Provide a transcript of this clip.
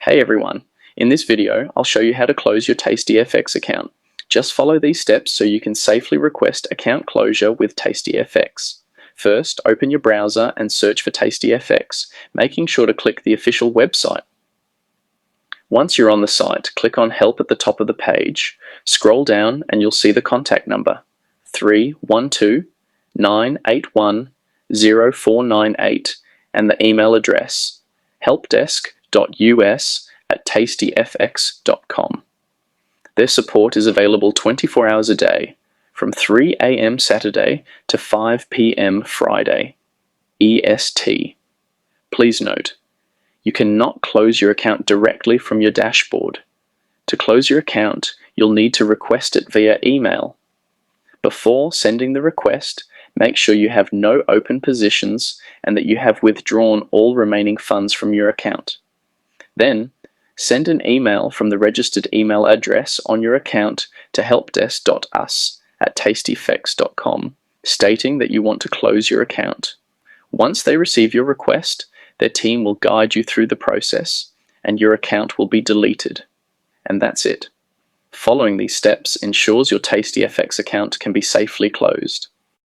Hey everyone, in this video I'll show you how to close your TastyFX account. Just follow these steps so you can safely request account closure with TastyFX. First, open your browser and search for TastyFX, making sure to click the official website. Once you're on the site, click on Help at the top of the page, scroll down and you'll see the contact number 312-981-0498 and the email address helpdesk.us@tastyfx.com. Their support is available 24 hours a day, from 3 a.m. Saturday to 5 p.m. Friday, EST. Please note, you cannot close your account directly from your dashboard. To close your account, you'll need to request it via email. Before sending the request, make sure you have no open positions and that you have withdrawn all remaining funds from your account. Then, send an email from the registered email address on your account to helpdesk.us@tastyfx.com, stating that you want to close your account. Once they receive your request, their team will guide you through the process, and your account will be deleted. And that's it. Following these steps ensures your TastyFX account can be safely closed.